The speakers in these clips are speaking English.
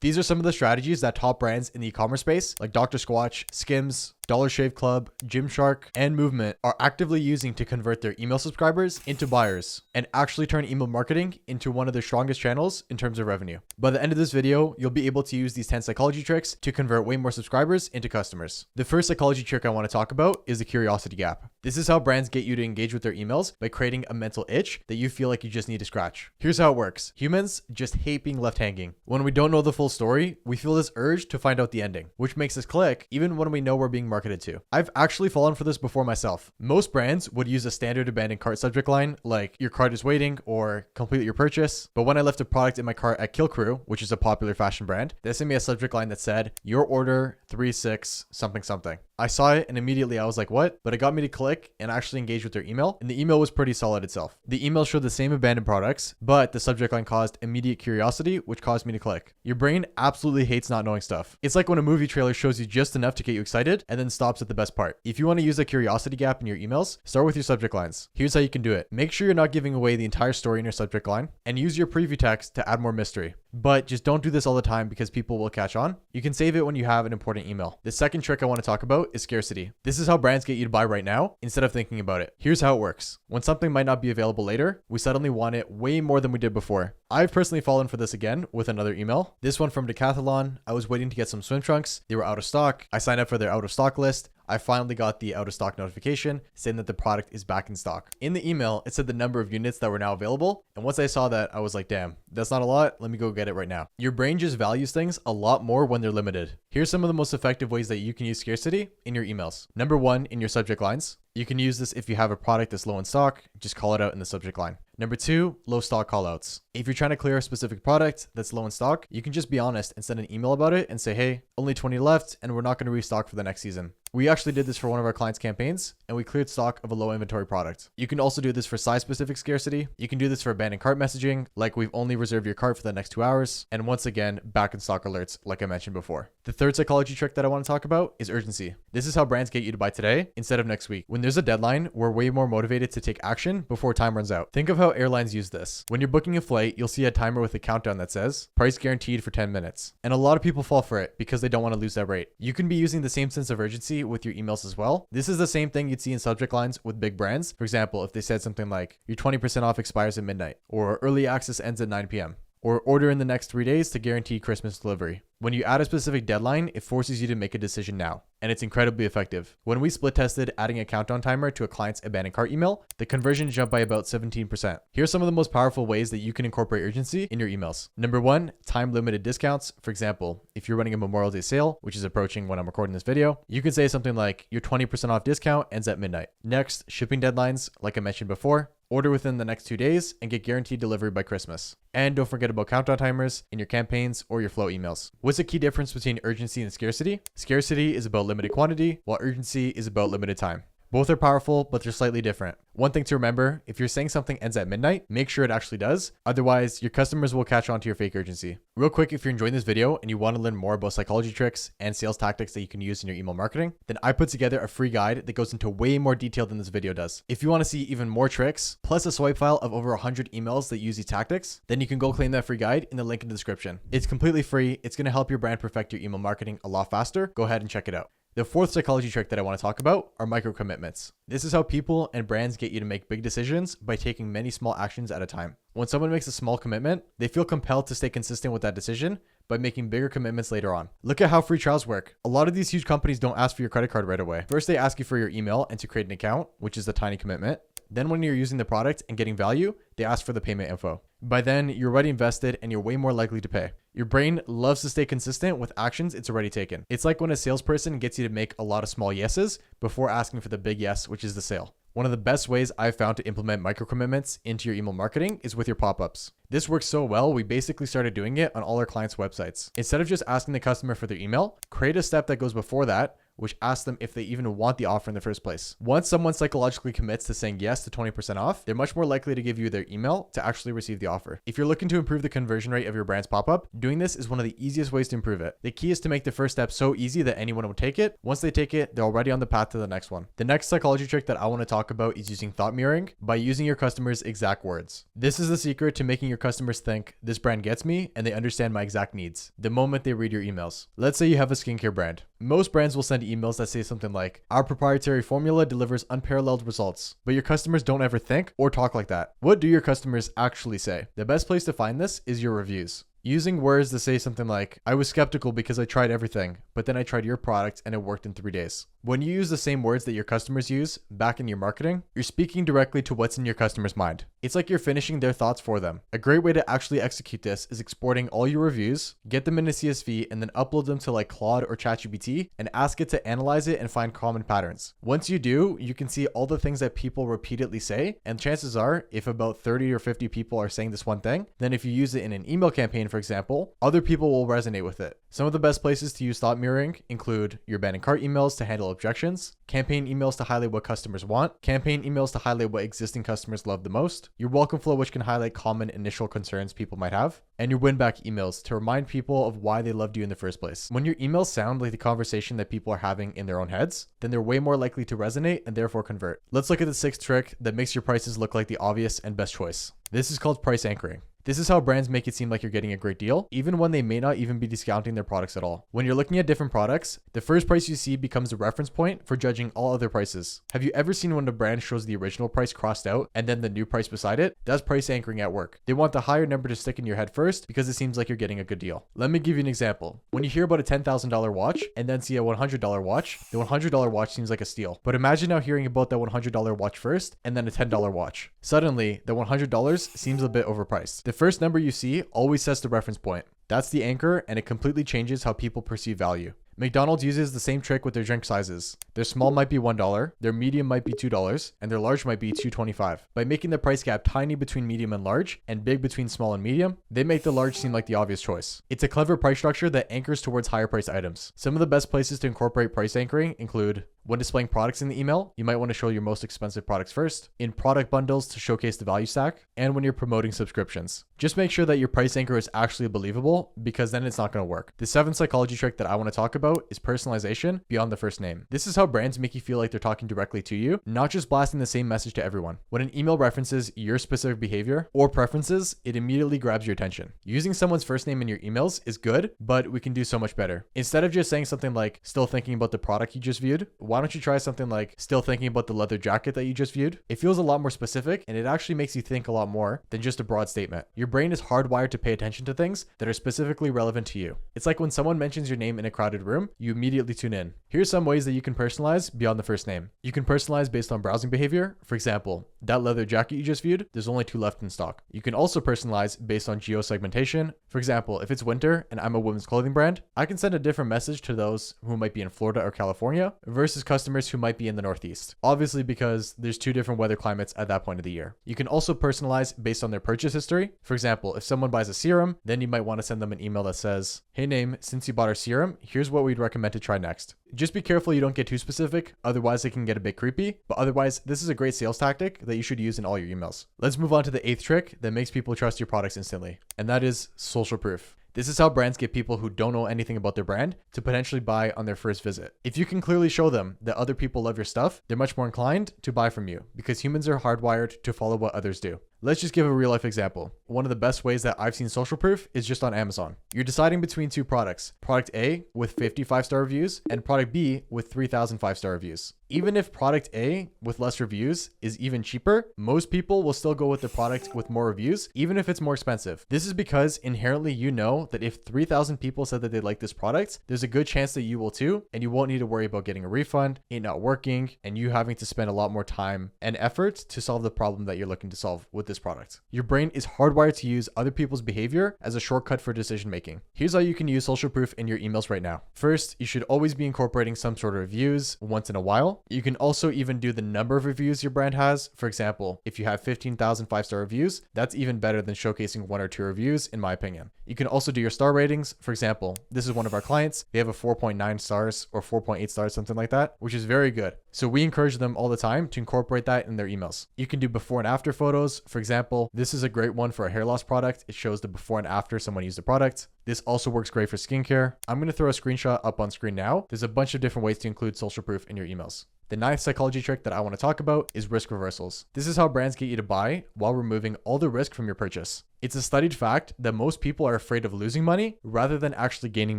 These are some of the strategies that top brands in the e-commerce space like Dr. Squatch, Skims, Dollar Shave Club, Gymshark, and Movement are actively using to convert their email subscribers into buyers and actually turn email marketing into one of their strongest channels in terms of revenue. By the end of this video, you'll be able to use these 10 psychology tricks to convert way more subscribers into customers. The first psychology trick I want to talk about is the curiosity gap. This is how brands get you to engage with their emails by creating a mental itch that you feel like you just need to scratch. Here's how it works. Humans just hate being left hanging. When we don't know the full story, we feel this urge to find out the ending, which makes us click even when we know we're being marketed to. I've actually fallen for this before myself. Most brands would use a standard abandoned cart subject line like your cart is waiting or complete your purchase. But when I left a product in my cart at Kill Crew, which is a popular fashion brand, they sent me a subject line that said your order 36 something something. I saw it and immediately I was like, what? But it got me to click and actually engage with their email. And the email was pretty solid itself. The email showed the same abandoned products, but the subject line caused immediate curiosity, which caused me to click. Your brain absolutely hates not knowing stuff. It's like when a movie trailer shows you just enough to get you excited and then stops at the best part. If you want to use a curiosity gap in your emails, start with your subject lines. Here's how you can do it. Make sure you're not giving away the entire story in your subject line and use your preview text to add more mystery. But just don't do this all the time because people will catch on. You can save it when you have an important email. The second trick I want to talk about is scarcity. This is how brands get you to buy right now instead of thinking about it. Here's how it works. When something might not be available later, we suddenly want it way more than we did before. I've personally fallen for this again with another email. This one from Decathlon. I was waiting to get some swim trunks. They were out of stock. I signed up for their out of stock list. I finally got the out of stock notification saying that the product is back in stock. In the email, it said the number of units that were now available. And once I saw that, I was like, damn, that's not a lot. Let me go get it right now. Your brain just values things a lot more when they're limited. Here's some of the most effective ways that you can use scarcity in your emails. Number one, in your subject lines. You can use this if you have a product that's low in stock, just call it out in the subject line. Number two, low stock callouts. If you're trying to clear a specific product that's low in stock, you can just be honest and send an email about it and say, hey, only 20 left and we're not going to restock for the next season. We actually did this for one of our clients' campaigns and we cleared stock of a low inventory product. You can also do this for size specific scarcity. You can do this for abandoned cart messaging, like we've only reserved your cart for the next 2 hours. And once again, back in stock alerts, like I mentioned before. The third psychology trick that I want to talk about is urgency. This is how brands get you to buy today instead of next week. When there's a deadline, we're way more motivated to take action before time runs out. Think of how airlines use this. When you're booking a flight, you'll see a timer with a countdown that says price guaranteed for 10 minutes. And a lot of people fall for it because they don't want to lose that rate. You can be using the same sense of urgency with your emails as well. This is the same thing you'd see in subject lines with big brands. For example, if they said something like your 20% off expires at midnight, or early access ends at 9 p.m. or order in the next 3 days to guarantee Christmas delivery. When you add a specific deadline, it forces you to make a decision now, and it's incredibly effective. When we split tested adding a countdown timer to a client's abandoned cart email, the conversion jumped by about 17%. Here's some of the most powerful ways that you can incorporate urgency in your emails. Number one, time limited discounts. For example, if you're running a Memorial Day sale, which is approaching when I'm recording this video, you can say something like your 20% off discount ends at midnight. Next, shipping deadlines, like I mentioned before. Order within the next 2 days and get guaranteed delivery by Christmas. And don't forget about countdown timers in your campaigns or your flow emails. What's the key difference between urgency and scarcity? Scarcity is about limited quantity, while urgency is about limited time. Both are powerful, but they're slightly different. One thing to remember, if you're saying something ends at midnight, make sure it actually does. Otherwise, your customers will catch on to your fake urgency. Real quick, if you're enjoying this video and you want to learn more about psychology tricks and sales tactics that you can use in your email marketing, then I put together a free guide that goes into way more detail than this video does. If you want to see even more tricks, plus a swipe file of over 100 emails that use these tactics, then you can go claim that free guide in the link in the description. It's completely free. It's going to help your brand perfect your email marketing a lot faster. Go ahead and check it out. The fourth psychology trick that I want to talk about are micro commitments. This is how people and brands get you to make big decisions by taking many small actions at a time. When someone makes a small commitment, they feel compelled to stay consistent with that decision by making bigger commitments later on. Look at how free trials work. A lot of these huge companies don't ask for your credit card right away. First, they ask you for your email and to create an account, which is the tiny commitment. Then when you're using the product and getting value, they ask for the payment info. By then, you're already invested and you're way more likely to pay. Your brain loves to stay consistent with actions it's already taken. It's like when a salesperson gets you to make a lot of small yeses before asking for the big yes, which is the sale. One of the best ways I've found to implement micro commitments into your email marketing is with your pop-ups. This works so well, we basically started doing it on all our clients' websites. Instead of just asking the customer for their email, create a step that goes before that, which asks them if they even want the offer in the first place. Once someone psychologically commits to saying yes to 20% off, they're much more likely to give you their email to actually receive the offer. If you're looking to improve the conversion rate of your brand's pop-up, doing this is one of the easiest ways to improve it. The key is to make the first step so easy that anyone will take it. Once they take it, they're already on the path to the next one. The next psychology trick that I want to talk about is using thought mirroring by using your customers' exact words. This is the secret to making your customers think, this brand gets me and they understand my exact needs the moment they read your emails. Let's say you have a skincare brand. Most brands will send emails that say something like, our proprietary formula delivers unparalleled results, but your customers don't ever think or talk like that. What do your customers actually say? The best place to find this is your reviews. Using words that say something like, I was skeptical because I tried everything, but then I tried your product and it worked in 3 days. When you use the same words that your customers use back in your marketing, you're speaking directly to what's in your customer's mind. It's like you're finishing their thoughts for them. A great way to actually execute this is exporting all your reviews, get them in a CSV, and then upload them to like Claude or ChatGPT and ask it to analyze it and find common patterns. Once you do, you can see all the things that people repeatedly say, and chances are, if about 30 or 50 people are saying this one thing, then if you use it in an email campaign, for example, other people will resonate with it. Some of the best places to use thought mirroring include your abandoned cart emails to handle objections, campaign emails to highlight what customers want, campaign emails to highlight what existing customers love the most, your welcome flow, which can highlight common initial concerns people might have, and your win back emails to remind people of why they loved you in the first place. When your emails sound like the conversation that people are having in their own heads, then they're way more likely to resonate and therefore convert. Let's look at the 6th trick that makes your prices look like the obvious and best choice. This is called price anchoring. This is how brands make it seem like you're getting a great deal, even when they may not even be discounting their products at all. When you're looking at different products, the first price you see becomes a reference point for judging all other prices. Have you ever seen when a brand shows the original price crossed out and then the new price beside it? That's price anchoring at work. They want the higher number to stick in your head first because it seems like you're getting a good deal. Let me give you an example. When you hear about a $10,000 watch and then see a $100 watch, the $100 watch seems like a steal. But imagine now hearing about that $100 watch first and then a $10 watch. Suddenly, the $100 seems a bit overpriced. The first number you see always sets the reference point. That's the anchor, and it completely changes how people perceive value. McDonald's uses the same trick with their drink sizes. Their small might be $1, their medium might be $2, and their large might be $2.25. By making the price gap tiny between medium and large, and big between small and medium, they make the large seem like the obvious choice. It's a clever price structure that anchors towards higher priced items. Some of the best places to incorporate price anchoring include when displaying products in the email, you might want to show your most expensive products first, in product bundles to showcase the value stack, and when you're promoting subscriptions. Just make sure that your price anchor is actually believable, because then it's not going to work. The 7th psychology trick that I want to talk about is personalization beyond the first name. This is how brands make you feel like they're talking directly to you, not just blasting the same message to everyone. When an email references your specific behavior or preferences, it immediately grabs your attention. Using someone's first name in your emails is good, but we can do so much better. Instead of just saying something like, still thinking about the product you just viewed, why don't you try something like, still thinking about the leather jacket that you just viewed? It feels a lot more specific, and it actually makes you think a lot more than just a broad statement. Your brain is hardwired to pay attention to things that are specifically relevant to you. It's like when someone mentions your name in a crowded room, you immediately tune in. Here's some ways that you can personalize beyond the first name. You can personalize based on browsing behavior. For example, that leather jacket you just viewed, there's only 2 left in stock. You can also personalize based on geo-segmentation. For example, if it's winter and I'm a women's clothing brand, I can send a different message to those who might be in Florida or California versus customers who might be in the Northeast. Obviously, because there's 2 different weather climates at that point of the year. You can also personalize based on their purchase history. For example, if someone buys a serum, then you might want to send them an email that says, hey name, since you bought our serum, here's what we'd recommend to try next. Just be careful you don't get too specific, otherwise it can get a bit creepy, but otherwise this is a great sales tactic that you should use in all your emails. Let's move on to the 8th trick that makes people trust your products instantly, and that is social proof. This is how brands get people who don't know anything about their brand to potentially buy on their first visit. If you can clearly show them that other people love your stuff, they're much more inclined to buy from you because humans are hardwired to follow what others do. Let's just give a real life example. One of the best ways that I've seen social proof is just on Amazon. You're deciding between 2 products, product A with 50 5-star reviews and product B with 3,000 5-star reviews. Even if product A with less reviews is even cheaper, most people will still go with the product with more reviews, even if it's more expensive. This is because inherently you know that if 3,000 people said that they like this product, there's a good chance that you will too, and you won't need to worry about getting a refund, it not working, and you having to spend a lot more time and effort to solve the problem that you're looking to solve with this product. Your brain is hardwired to use other people's behavior as a shortcut for decision making. Here's how you can use social proof in your emails right now. First, you should always be incorporating some sort of reviews once in a while. You can also even do the number of reviews your brand has. For example, if you have 15,000 5-star reviews, that's even better than showcasing 1 or 2 reviews, in my opinion. You can also do your star ratings. For example, this is one of our clients. They have a 4.9 stars or 4.8 stars, something like that, which is very good. So we encourage them all the time to incorporate that in their emails. You can do before and after photos. For example, this is a great one for a hair loss product. It shows the before and after someone used the product. This also works great for skincare. I'm going to throw a screenshot up on screen now. There's a bunch of different ways to include social proof in your emails. The ninth psychology trick that I want to talk about is risk reversals. This is how brands get you to buy while removing all the risk from your purchase. It's a studied fact that most people are afraid of losing money rather than actually gaining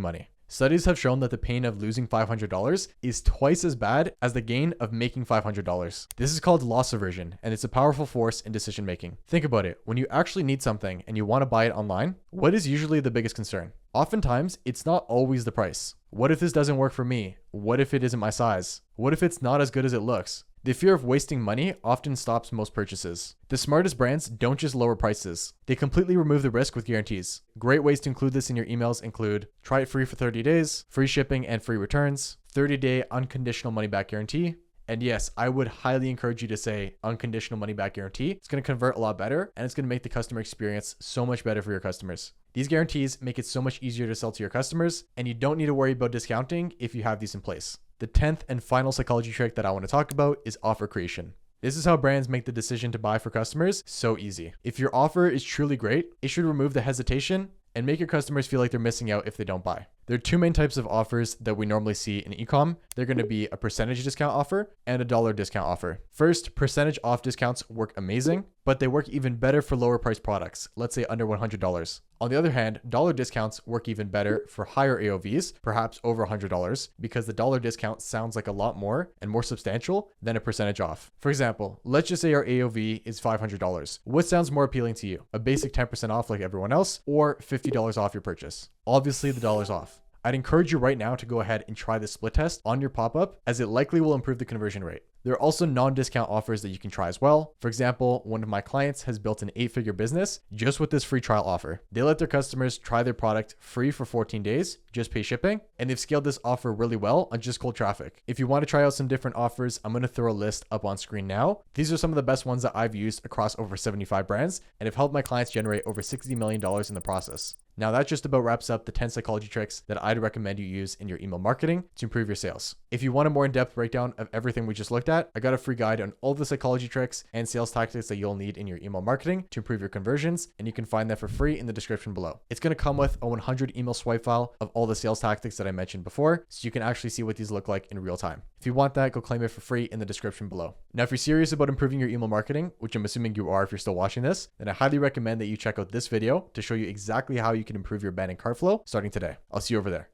money. Studies have shown that the pain of losing $500 is twice as bad as the gain of making $500. This is called loss aversion, and it's a powerful force in decision making. Think about it. When you actually need something and you want to buy it online, what is usually the biggest concern? Oftentimes, it's not always the price. What if this doesn't work for me? What if it isn't my size? What if it's not as good as it looks? The fear of wasting money often stops most purchases. The smartest brands don't just lower prices. They completely remove the risk with guarantees. Great ways to include this in your emails include try it free for 30 days, free shipping and free returns, 30-day unconditional money-back guarantee. And yes, I would highly encourage you to say unconditional money-back guarantee. It's going to convert a lot better, and it's going to make the customer experience so much better for your customers. These guarantees make it so much easier to sell to your customers, and you don't need to worry about discounting if you have these in place. The 10th and final psychology trick that I want to talk about is offer creation. This is how brands make the decision to buy for customers so easy. If your offer is truly great, it should remove the hesitation and make your customers feel like they're missing out if they don't buy. There are two main types of offers that we normally see in e-com. They're going to be a percentage discount offer and a dollar discount offer. First, percentage off discounts work amazing, but they work even better for lower priced products, let's say under $100. On the other hand, dollar discounts work even better for higher AOVs, perhaps over $100, because the dollar discount sounds like a lot more and more substantial than a percentage off. For example, let's just say our AOV is $500. What sounds more appealing to you? A basic 10% off like everyone else, or $50 off your purchase? Obviously, the dollar's off. I'd encourage you right now to go ahead and try the split test on your pop-up, as it likely will improve the conversion rate. There are also non-discount offers that you can try as well. For example, one of my clients has built an 8-figure business just with this free trial offer. They let their customers try their product free for 14 days, just pay shipping, and they've scaled this offer really well on just cold traffic. If you want to try out some different offers, I'm going to throw a list up on screen now. These are some of the best ones that I've used across over 75 brands and have helped my clients generate over $60 million in the process. Now that just about wraps up the 10 psychology tricks that I'd recommend you use in your email marketing to improve your sales. If you want a more in-depth breakdown of everything we just looked at, I got a free guide on all the psychology tricks and sales tactics that you'll need in your email marketing to improve your conversions, and you can find that for free in the description below. It's going to come with a 100 email swipe file of all the sales tactics that I mentioned before, so you can actually see what these look like in real time. If you want that, go claim it for free in the description below. Now, if you're serious about improving your email marketing, which I'm assuming you are if you're still watching this, then I highly recommend that you check out this video to show you exactly how you can improve your ban and cart flow starting today. I'll see you over there.